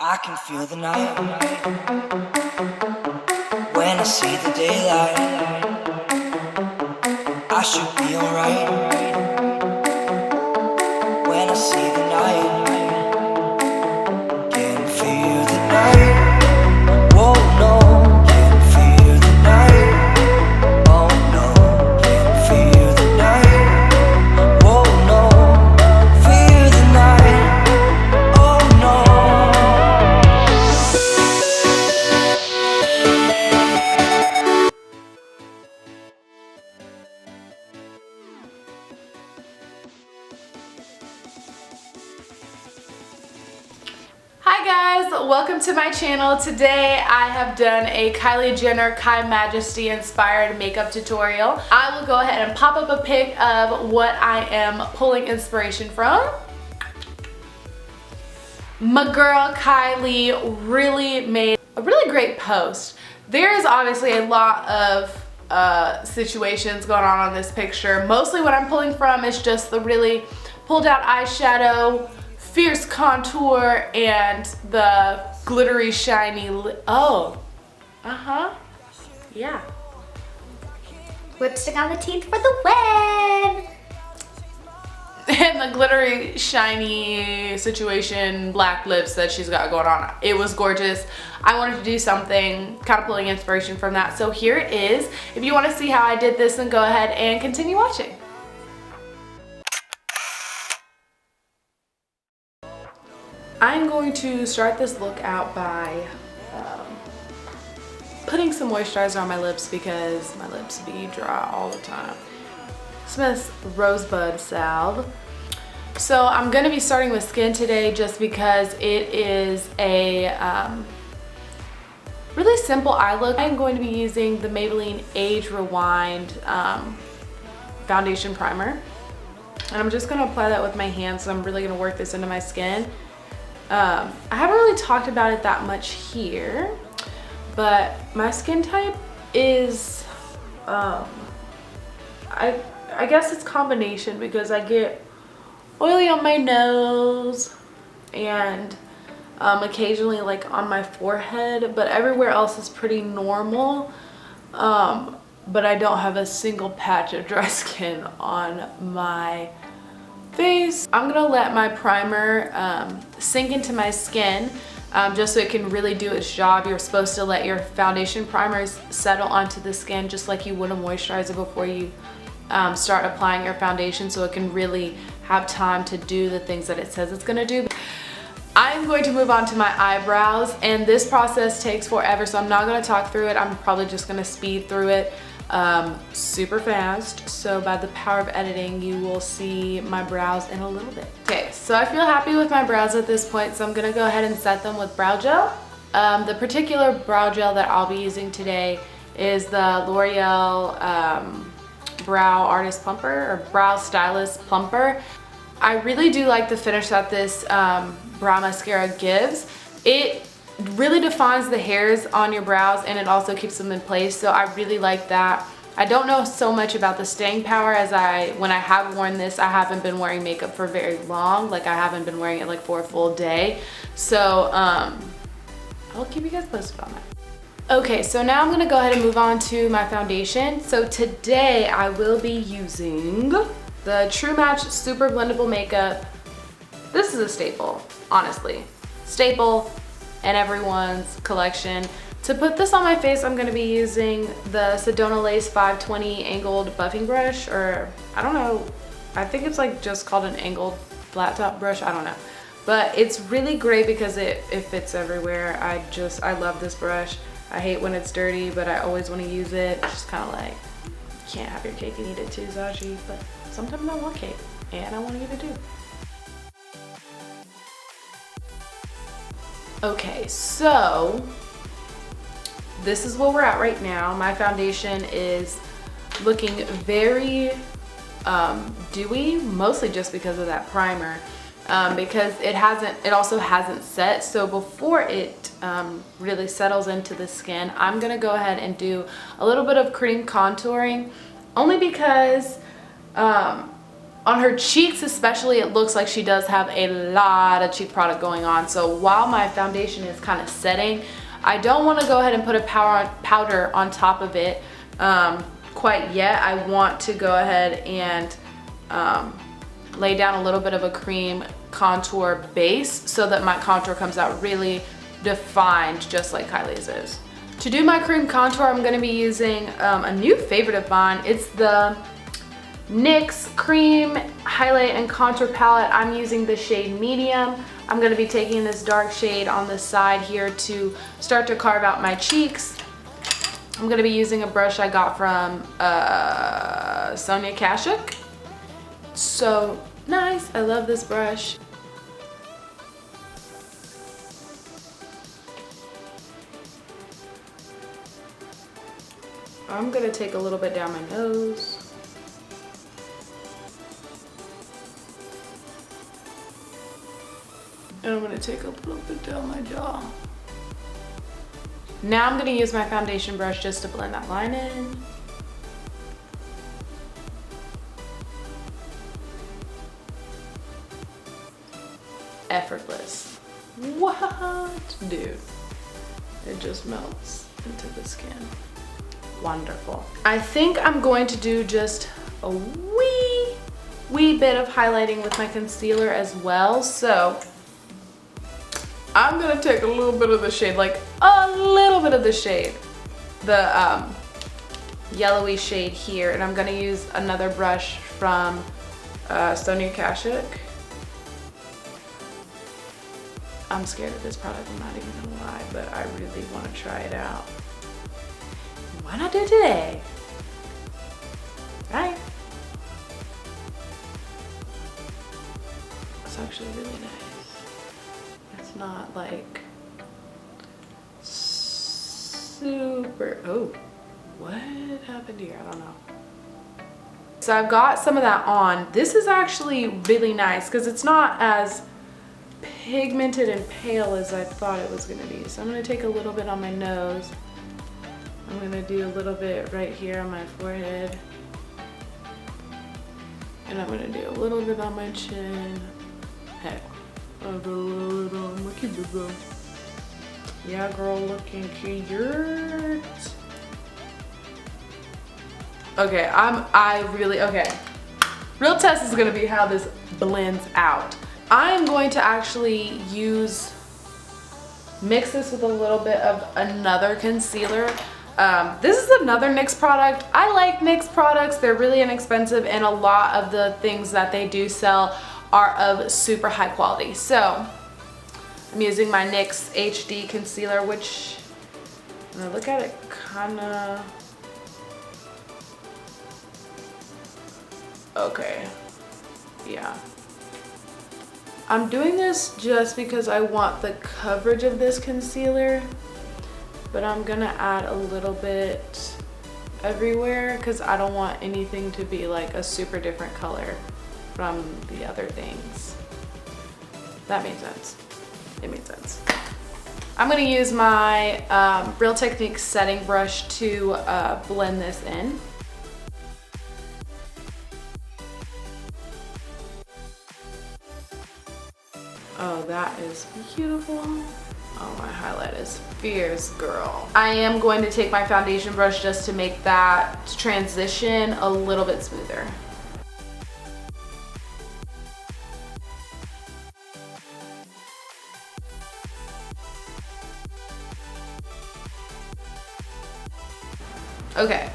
I can feel the night when I see the daylight. I should be alright when I see the night. Can feel the night. Whoa, no. Can feel the night. Oh no. Can feel the night. Whoa, no. Feel the night. Oh no. Hi guys, welcome to my channel. Today I have done a Kylie Jenner Kymajesty inspired makeup tutorial. I will go ahead and pop up a pic of what I am pulling inspiration from. My girl Kylie really made a really great post. There is obviously a lot of situations going on this picture. Mostly what I'm pulling from is just the really pulled out eyeshadow, fierce contour, and the glittery shiny yeah, Lipstick on the teeth for the win! and the glittery shiny situation black lips that she's got going on. It was gorgeous. I wanted to do something kind of pulling inspiration from that, so here it is. If you want to see how I did this, then go ahead and continue watching. I'm going to start this look out by putting some moisturizer on my lips because my lips be dry all the time. Smith's Rosebud Salve. So I'm going to be starting with skin today just because it is a really simple eye look. I'm going to be using the Maybelline Age Rewind foundation primer. And I'm just going to apply that with my hands, so I'm really going to work this into my skin. I haven't really talked about it that much here, but my skin type is, I guess it's combination because I get oily on my nose and occasionally like on my forehead, but everywhere else is pretty normal. But I don't have a single patch of dry skin on my face. I'm gonna let my primer sink into my skin just so it can really do its job. You're supposed to let your foundation primers settle onto the skin just like you would a moisturizer before you start applying your foundation, so it can really have time to do the things that it says it's gonna do. I'm going to move on to my eyebrows, and this process takes forever, so I'm not gonna talk through it. I'm probably just gonna speed through it super fast, so by the power of editing you will see my brows in a little bit. Okay, so I feel happy with my brows at this point, so I'm gonna go ahead and set them with brow gel. The particular brow gel that I'll be using today is the L'Oreal Brow Artist Plumper, or Brow Stylist Plumper. I really do like the finish that this brow mascara gives. It really defines the hairs on your brows and it also keeps them in place, so I really like that. I don't know so much about the staying power, as when I have worn this, I haven't been wearing makeup for very long. Like, I haven't been wearing it like for a full day, so I'll keep you guys posted on that. Okay, so now I'm gonna go ahead and move on to my foundation. So today I will be using the True Match Super Blendable Makeup. This is a staple, honestly. Staple in everyone's collection. To put this on my face, I'm gonna be using the Sedona Lace 520 angled buffing brush, or I don't know, I think it's like just called an angled flat top brush, I don't know. But it's really great because it fits everywhere. I love this brush. I hate when it's dirty, but I always want to use it. It's just kind of like, you can't have your cake and eat it too, Zaji, but sometimes I want cake and I want to eat it too. Okay, so this is where we're at right now. My foundation is looking very dewy, mostly just because of that primer, because it also hasn't set. So before it really settles into the skin, I'm gonna go ahead and do a little bit of cream contouring, only because On her cheeks especially, it looks like she does have a lot of cheek product going on. So while my foundation is kind of setting, I don't want to go ahead and put a powder on top of it quite yet. I want to go ahead and lay down a little bit of a cream contour base so that my contour comes out really defined, just like Kylie's is. To do my cream contour, I'm going to be using a new favorite of mine. It's the NYX Cream Highlight and Contour Palette. I'm using the shade Medium. I'm going to be taking this dark shade on the side here to start to carve out my cheeks. I'm going to be using a brush I got from Sonia Kashuk. So nice. I love this brush. I'm going to take a little bit down my nose. And I'm going to take a little bit down my jaw. Now I'm going to use my foundation brush just to blend that line in. Effortless. What? Dude. It just melts into the skin. Wonderful. I think I'm going to do just a wee bit of highlighting with my concealer as well. So I'm gonna take a little bit of the shade, like a little bit of the shade, the yellowy shade here, and I'm gonna use another brush from Sonia Kashuk. I'm scared of this product, I'm not even gonna lie, but I really want to try it out. Why not do it today? Right? It's actually really nice. It's not like super, oh, what happened here? I don't know. So I've got some of that on. This is actually really nice because it's not as pigmented and pale as I thought it was gonna be. So I'm gonna take a little bit on my nose. I'm gonna do a little bit right here on my forehead. And I'm gonna do a little bit on my chin. Heck. I'll do a little bit on my cupid though. Yeah, girl, looking cute. Okay, okay. Real test is gonna be how this blends out. I am going to actually mix this with a little bit of another concealer. This is another NYX product. I like NYX products. They're really inexpensive and a lot of the things that they do sell are of super high quality. So I'm using my NYX HD Concealer, which when I look at it, kinda, okay, yeah. I'm doing this just because I want the coverage of this concealer, but I'm gonna add a little bit everywhere because I don't want anything to be like a super different color from the other things. That made sense. It made sense. I'm gonna use my Real Techniques setting brush to blend this in. Oh, that is beautiful. Oh, my highlight is fierce, girl. I am going to take my foundation brush just to make that transition a little bit smoother. Okay.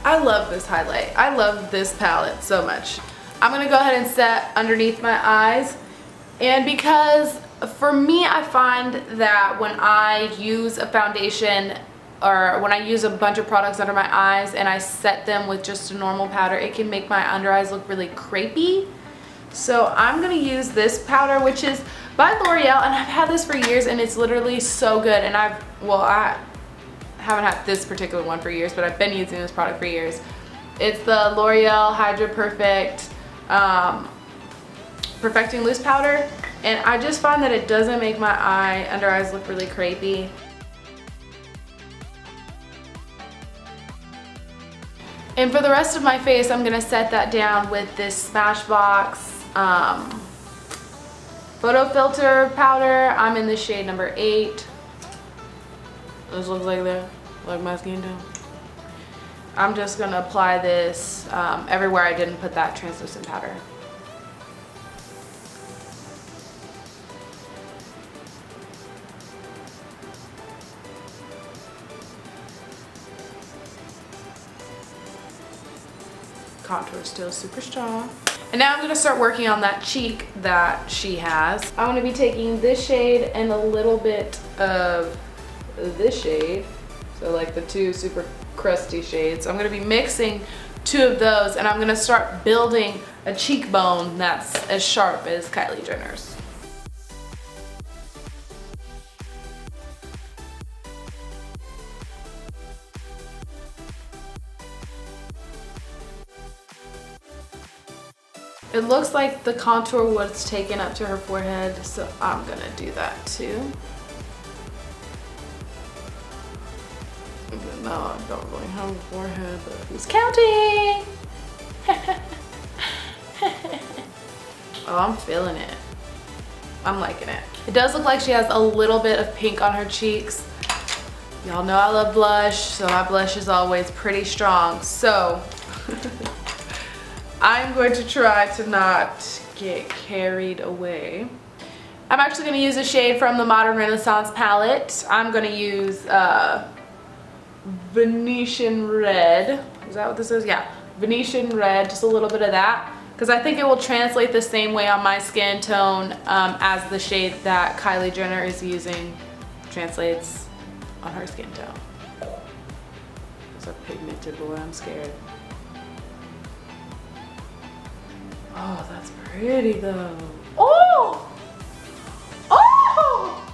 I love this highlight. I love this palette so much. I'm gonna go ahead and set underneath my eyes. And because for me, I find that when I use a foundation or when I use a bunch of products under my eyes and I set them with just a normal powder, it can make my under eyes look really crepey. So I'm gonna use this powder, which is by L'Oreal, and I've had this for years and it's literally so good. And I haven't had this particular one for years, but I've been using this product for years. It's the L'Oreal Hydra Perfect Perfecting Loose Powder, and I just find that it doesn't make my under eyes look really crepey. And for the rest of my face, I'm gonna set that down with this Smashbox photo filter powder. I'm in the shade number 8. This looks like that, like my skin tone. I'm just gonna apply this everywhere I didn't put that translucent powder. Contour is still super strong. And now I'm gonna start working on that cheek that she has. I'm gonna be taking this shade and a little bit of this shade. So like the 2 super crusty shades. I'm gonna be mixing 2 of those, and I'm gonna start building a cheekbone that's as sharp as Kylie Jenner's. It looks like the contour was taken up to her forehead, so I'm gonna do that too. Even though I don't really have a forehead, but who's counting? Oh, I'm feeling it. I'm liking it. It does look like she has a little bit of pink on her cheeks. Y'all know I love blush, so my blush is always pretty strong. So I'm going to try to not get carried away. I'm actually going to use a shade from the Modern Renaissance palette. I'm going to use Venetian Red. Is that what this is? Yeah, Venetian Red, just a little bit of that. Because I think it will translate the same way on my skin tone as the shade that Kylie Jenner is using translates on her skin tone. It's a pigmented boy, I'm scared. Oh, that's pretty though. Oh! Oh!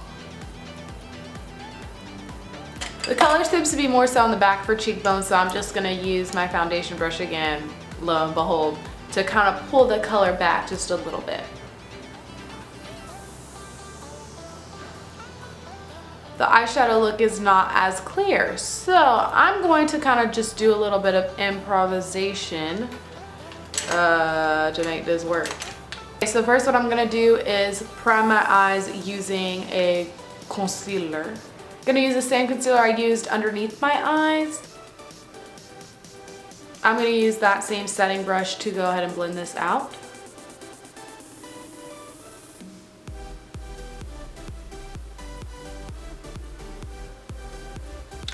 The color seems to be more so on the back for cheekbones, so I'm just gonna use my foundation brush again, lo and behold, to kind of pull the color back just a little bit. The eyeshadow look is not as clear, so I'm going to kind of just do a little bit of improvisation to make this work. Okay, so first what I'm gonna do is prime my eyes using a concealer. I'm gonna use the same concealer I used underneath my eyes. I'm gonna use that same setting brush to go ahead and blend this out.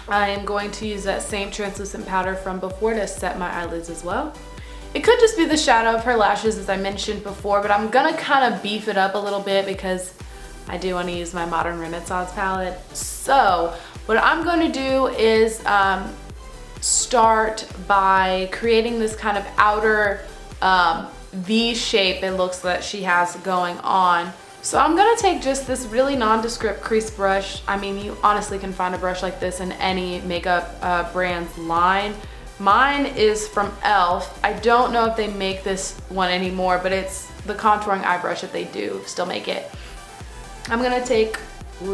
I am going to use that same translucent powder from before to set my eyelids as well. It could just be the shadow of her lashes as I mentioned before, but I'm gonna kind of beef it up a little bit because I do want to use my Modern Renaissance palette. So what I'm going to do is start by creating this kind of outer V shape it looks that she has going on. So I'm gonna take just this really nondescript crease brush. I mean, you honestly can find a brush like this in any makeup brand's line. Mine is from e.l.f. I don't know if they make this one anymore, but it's the contouring eye brush that they do still make it. I'm gonna take a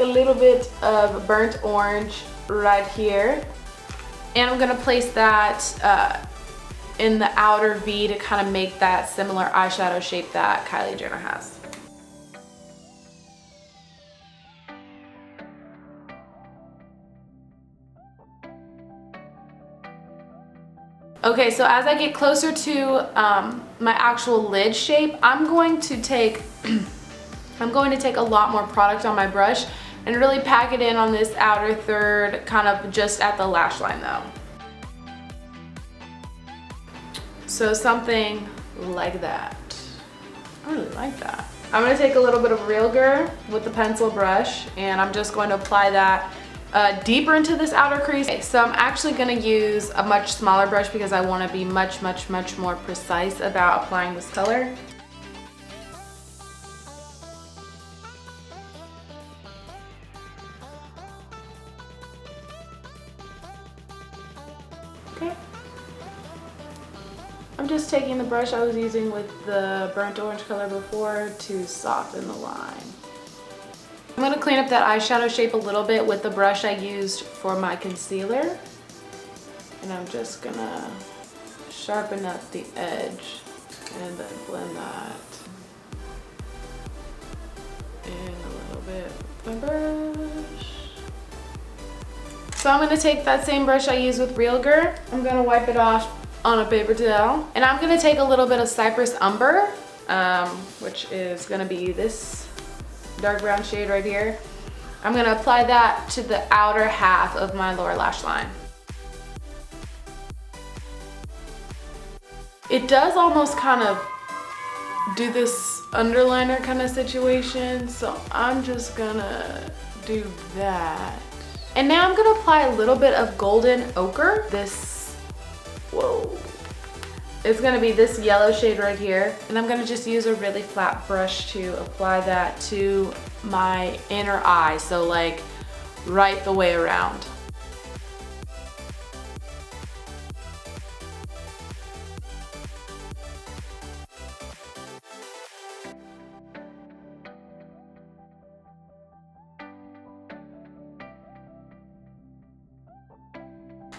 little bit of burnt orange right here, and I'm gonna place that in the outer V to kind of make that similar eyeshadow shape that Kylie Jenner has. Okay, so as I get closer to my actual lid shape, I'm going to take a lot more product on my brush and really pack it in on this outer third, kind of just at the lash line though. So something like that. I really like that. I'm gonna take a little bit of Realgar with the pencil brush, and I'm just going to apply that deeper into this outer crease. Okay, so I'm actually gonna use a much smaller brush because I wanna be much more precise about applying this color. Okay. I'm just taking the brush I was using with the burnt orange color before to soften the line. I'm going to clean up that eyeshadow shape a little bit with the brush I used for my concealer. And I'm just gonna sharpen up the edge and then blend that in a little bit with my brush. So I'm gonna take that same brush I used with Realgar. I'm gonna wipe it off on a paper towel. And I'm gonna take a little bit of Cypress Umber, which is gonna be this dark brown shade right here. I'm gonna apply that to the outer half of my lower lash line. It does almost kind of do this underliner kind of situation, so I'm just gonna do that. And now I'm gonna apply a little bit of golden ochre. It's gonna be this yellow shade right here. And I'm gonna just use a really flat brush to apply that to my inner eye. So like right the way around.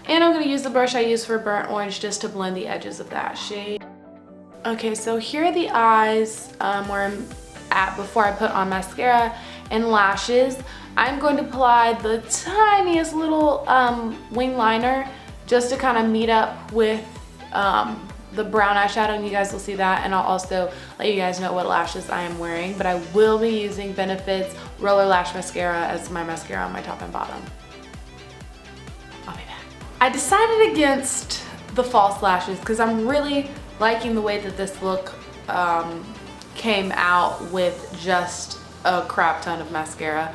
And I'm gonna use the brush I used for burnt orange just to blend the edges of that shade. Okay, so here are the eyes where I'm at before I put on mascara and lashes. I'm going to apply the tiniest little wing liner just to kind of meet up with the brown eyeshadow, and you guys will see that. And I'll also let you guys know what lashes I am wearing, but I will be using Benefit's Roller Lash Mascara as my mascara on my top and bottom. I'll be back. I decided against the false lashes because I'm really liking the way that this look came out with just a crap ton of mascara.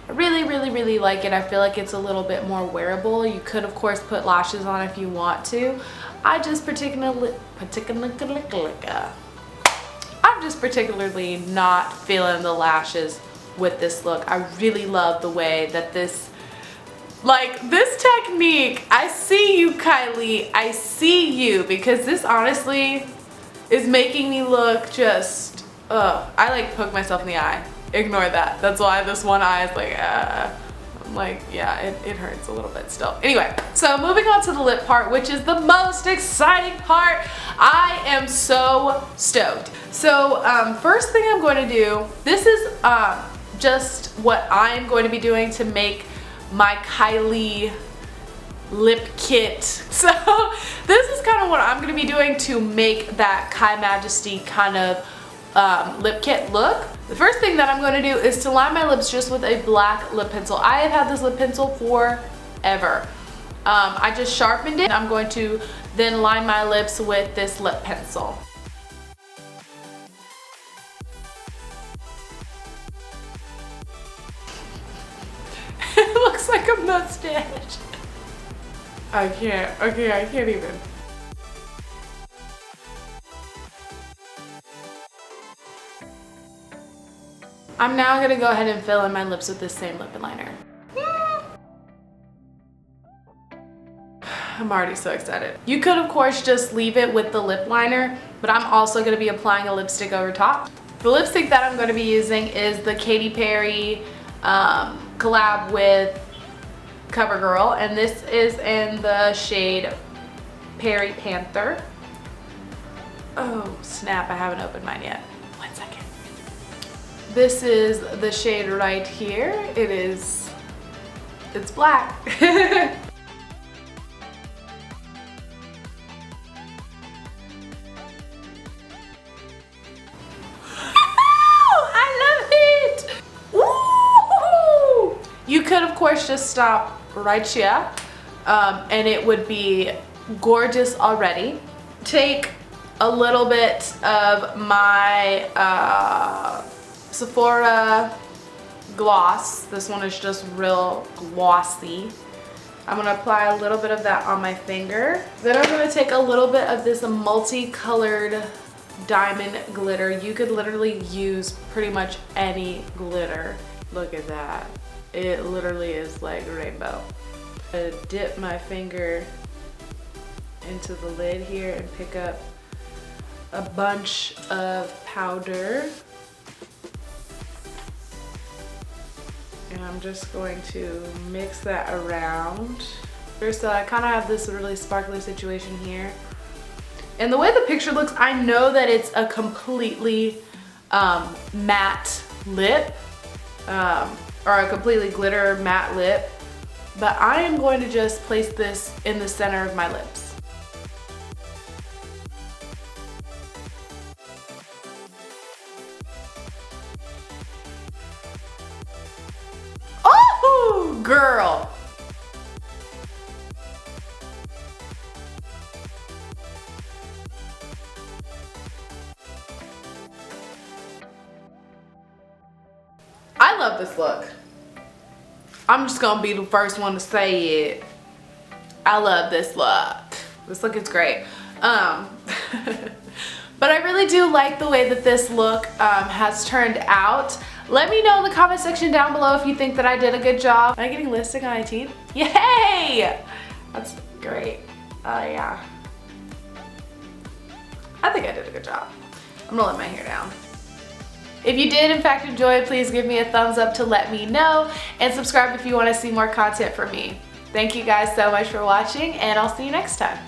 I really like it. I feel like it's a little bit more wearable. You could of course put lashes on if you want to. I'm just particularly not feeling the lashes with this look. I really love the way that this technique, I see you, Kylie, I see you, because this honestly is making me look just, I like poke myself in the eye. Ignore that. That's why this one eye is like, I'm like, yeah, it hurts a little bit still. Anyway, so moving on to the lip part, which is the most exciting part. I am so stoked. So first thing I'm going to do, this is just what I'm going to be doing to make my Kylie lip kit. So this is kind of what I'm going to be doing to make that Kymajesty kind of lip kit look. The first thing that I'm going to do is to line my lips just with a black lip pencil. I have had this lip pencil forever. I just sharpened it. I'm going to then line my lips with this lip pencil. It looks like a mustache. I can't. Okay, I can't even. I'm now going to go ahead and fill in my lips with this same lip liner. I'm already so excited. You could of course just leave it with the lip liner, but I'm also going to be applying a lipstick over top. The lipstick that I'm going to be using is the Katy Perry collab with CoverGirl, and this is in the shade Perry Panther. Oh snap, I haven't opened mine yet. 1 second. This is the shade right here. It's black. You could of course just stop right here and it would be gorgeous already. Take a little bit of my Sephora gloss. This one is just real glossy. I'm going to apply a little bit of that on my finger. Then I'm going to take a little bit of this multicolored diamond glitter. You could literally use pretty much any glitter. Look at that. It literally is like rainbow. I dip my finger into the lid here and pick up a bunch of powder. And I'm just going to mix that around. So I kind of have this really sparkly situation here. And the way the picture looks, I know that it's a completely matte lip, or a completely glitter matte lip, but I am going to just place this in the center of my lips. Oh, girl! I love this look. I'm just gonna be the first one to say it. I love this look. This look is great. But I really do like the way that this look has turned out. Let me know in the comment section down below if you think that I did a good job. Am I getting lipstick on my teeth? Yay! That's great. Yeah. I think I did a good job. I'm gonna let my hair down. If you did in fact enjoy, please give me a thumbs up to let me know, and subscribe if you want to see more content from me. Thank you guys so much for watching, and I'll see you next time.